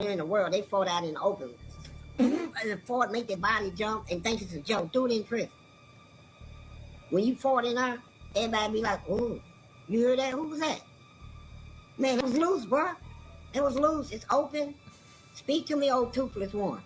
in the world, they fought out in the open. And fought, make their body jump and think it's a joke. Do it in prison. When you fought in there, everybody be like, "Ooh, you heard that? Who was that?" Man, it was loose, bro. It was loose. It's open. Speak to me, old toothless one.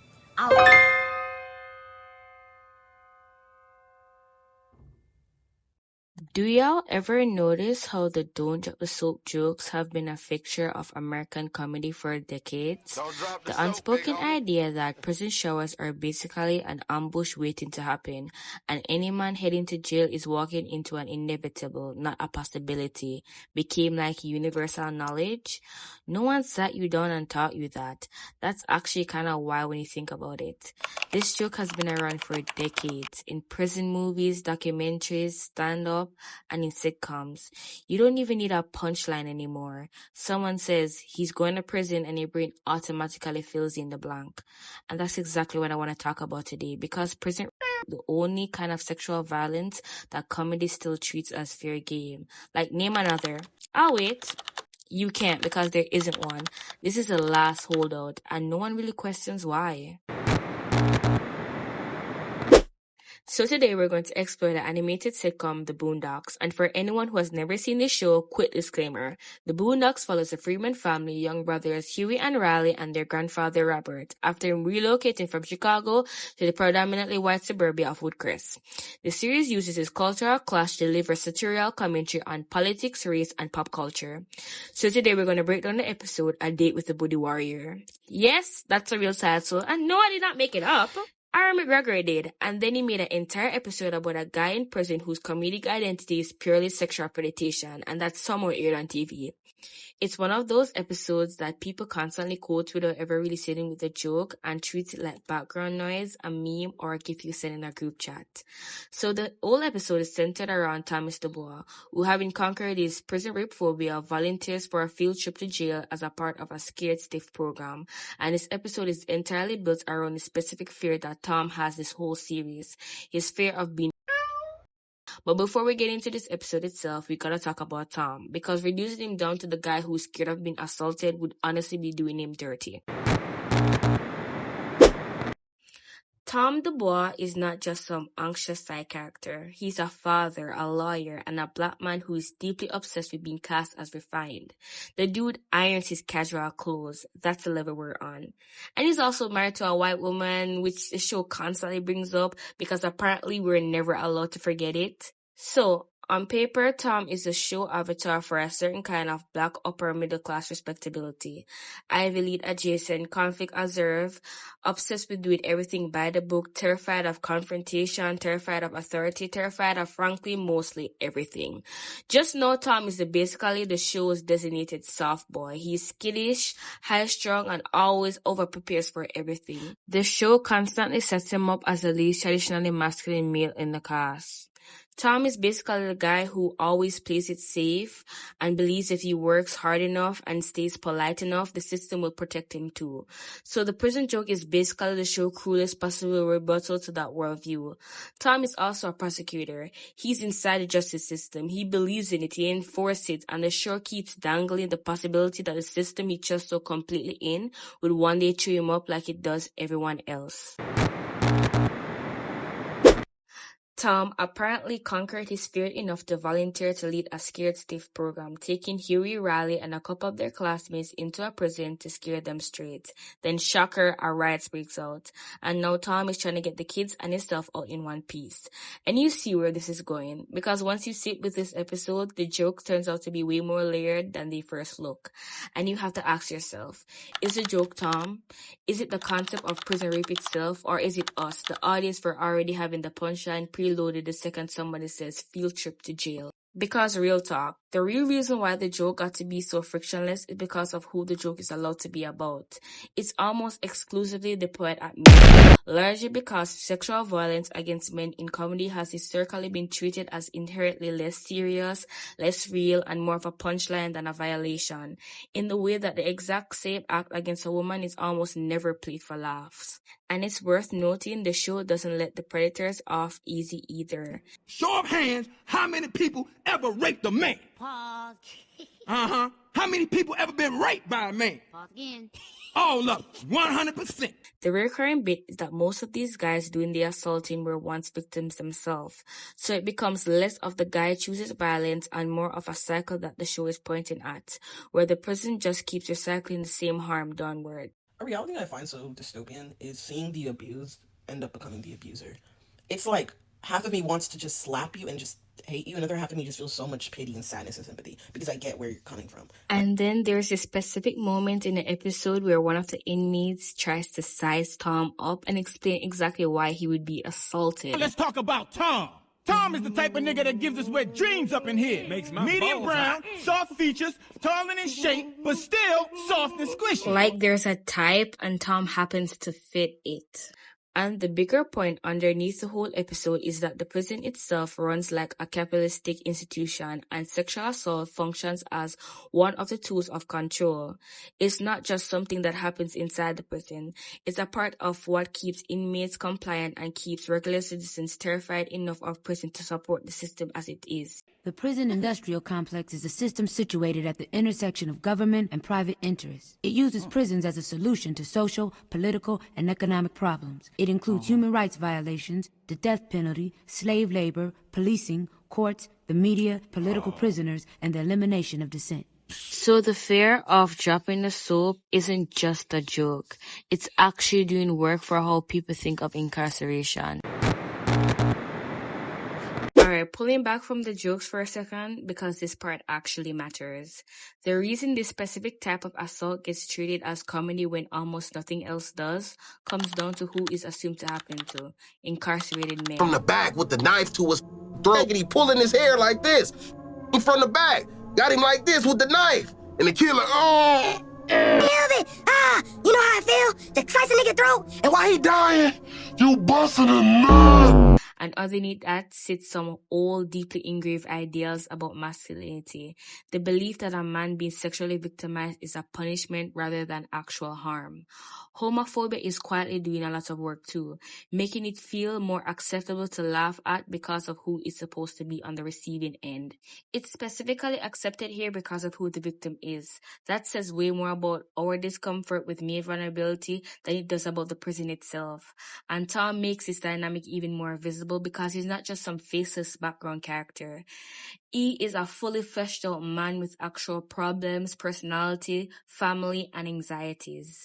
Do y'all ever notice how the "don't drop the soap" jokes have been a fixture of American comedy for decades? The unspoken idea that prison showers are basically an ambush waiting to happen, and any man heading to jail is walking into an inevitable, not a possibility, became like universal knowledge. No one sat you down and taught you that. That's actually kind of wild when you think about it. This joke has been around for decades, in prison movies, documentaries, stand-up, and in sitcoms. You don't even need a punchline anymore. Someone says he's going to prison and your brain automatically fills in the blank. And that's exactly what I want to talk about today, because prison is the only kind of sexual violence that comedy still treats as fair game. Like, name another. I'll wait. You can't, because there isn't one. This is the last holdout, and no one really questions why. So today we're going to explore the animated sitcom The Boondocks, and for anyone who has never seen this show, quick disclaimer. The Boondocks follows the Freeman family, young brothers Huey and Riley, and their grandfather Robert, after relocating from Chicago to the predominantly white suburbia of Woodcrest. The series uses its cultural clash to deliver satirical commentary on politics, race, and pop culture. So today we're going to break down the episode, A Date with the Booty Warrior. Yes, that's a real title, and no, I did not make it up. Aaron McGregor did, and then he made an entire episode about a guy in prison whose comedic identity is purely sexual predation, and that's somewhere aired on TV. It's one of those episodes that people constantly quote without ever really sitting with the joke and treat it like background noise, a meme, or a gif you send in a group chat. So the whole episode is centered around Tom Dubois, who, having conquered his prison rape phobia, volunteers for a field trip to jail as a part of a Scared Stiff program. And this episode is entirely built around the specific fear that Tom has this whole series, his fear of being. But before we get into this episode itself, we gotta talk about Tom, because reducing him down to the guy who's scared of being assaulted would honestly be doing him dirty. Tom Dubois is not just some anxious side character. He's a father, a lawyer, and a black man who is deeply obsessed with being cast as refined. The dude irons his casual clothes. That's the level we're on. And he's also married to a white woman, which the show constantly brings up because apparently we're never allowed to forget it. So, on paper, Tom is a show avatar for a certain kind of black upper middle class respectability. Ivy League adjacent, conflict observed, obsessed with doing everything by the book, terrified of confrontation, terrified of authority, terrified of frankly mostly everything. Just know Tom is basically the show's designated soft boy. He's skittish, high-strung, and always over-prepares for everything. The show constantly sets him up as the least traditionally masculine male in the cast. Tom is basically the guy who always plays it safe and believes if he works hard enough and stays polite enough, the system will protect him too. So the prison joke is basically the show's cruelest possible rebuttal to that worldview. Tom is also a prosecutor. He's inside the justice system. He believes in it, he enforces it, and the show keeps dangling the possibility that the system he trusts so completely in would one day chew him up like it does everyone else. Tom apparently conquered his fear enough to volunteer to lead a Scared Stiff program, taking Huey, Riley, and a couple of their classmates into a prison to scare them straight. Then, shocker, a riot breaks out. And now Tom is trying to get the kids and himself out in one piece. And you see where this is going, because once you sit with this episode, the joke turns out to be way more layered than they first look. And you have to ask yourself, is the joke Tom? Is it the concept of prison rape itself? Or is it us, the audience, for already having the punchline preloaded the second somebody says field trip to jail? Because real talk, the real reason why the joke got to be so frictionless is because of who the joke is allowed to be about. It's almost exclusively deployed at men, largely because sexual violence against men in comedy has historically been treated as inherently less serious, less real, and more of a punchline than a violation, in the way that the exact same act against a woman is almost never played for laughs. And it's worth noting the show doesn't let the predators off easy either. Show of hands, how many people ever raped a man? Pause. How many people ever been raped by a man? Pause again. All of them, 100%. The recurring bit is that most of these guys doing the assaulting were once victims themselves, so it becomes less of the guy chooses violence and more of a cycle that the show is pointing at, where the prison just keeps recycling the same harm downward. A reality I find so dystopian is seeing the abused end up becoming the abuser. It's like half of me wants to just slap you and just hate you, and another half of me just feels so much pity and sadness and sympathy because I get where you're coming from. And then there's a specific moment in the episode where one of the inmates tries to size Tom up and explain exactly why he would be assaulted. Let's talk about Tom. Tom is the type of nigga that gives us wet dreams up in here. Makes my medium brown, soft features, tall and in shape, but still soft and squishy. Like there's a type and Tom happens to fit it. And the bigger point underneath the whole episode is that the prison itself runs like a capitalistic institution and sexual assault functions as one of the tools of control. It's not just something that happens inside the prison. It's a part of what keeps inmates compliant and keeps regular citizens terrified enough of prison to support the system as it is. The prison industrial complex is a system situated at the intersection of government and private interests. It uses prisons as a solution to social, political, and economic problems. It includes human rights violations, the death penalty, slave labor, policing, courts, the media, political prisoners, and the elimination of dissent. So the fear of dropping the soap isn't just a joke. It's actually doing work for how people think of incarceration. Alright, pulling back from the jokes for a second because this part actually matters. The reason this specific type of assault gets treated as comedy when almost nothing else does comes down to who is assumed to happen to: incarcerated men. From the back with the knife to his throat, and he pulling his hair like this. From the back, got him like this with the knife, and the killer, Killed it! You know how I feel? To slice a nigga throat. and why he dying? You busting a nut. And underneath that sits some old, deeply engraved ideals about masculinity. The belief that a man being sexually victimized is a punishment rather than actual harm. Homophobia is quietly doing a lot of work too, making it feel more acceptable to laugh at because of who is supposed to be on the receiving end. It's specifically accepted here because of who the victim is. That says way more about our discomfort with male vulnerability than it does about the prison itself. And Tom makes this dynamic even more visible because he's not just some faceless background character. He is a fully fleshed out man with actual problems, personality, family, and anxieties.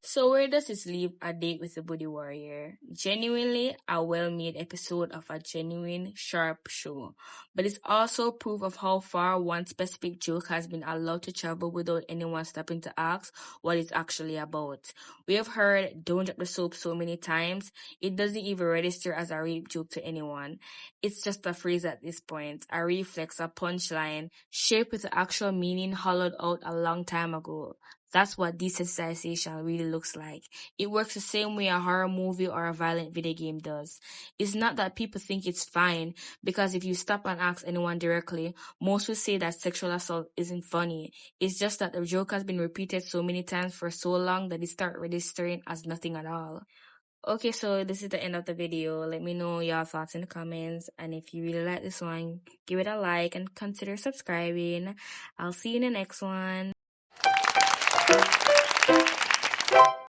So where does this leave A Date with the Booty Warrior? Genuinely a well-made episode of a genuine, sharp show. But it's also proof of how far one specific joke has been allowed to travel without anyone stopping to ask what it's actually about. We have heard "don't drop the soap" so many times, it doesn't even register as a rape joke to anyone. It's just a phrase at this point, a reflex, a punchline, shaped with the actual meaning hollowed out a long time ago. That's what desensitization really looks like. It works the same way a horror movie or a violent video game does. It's not that people think it's fine, because if you stop and ask anyone directly, most will say that sexual assault isn't funny. It's just that the joke has been repeated so many times for so long that it starts registering as nothing at all. Okay, so this is the end of the video. Let me know your thoughts in the comments, and if you really like this one, give it a like and consider subscribing. I'll see you in the next one.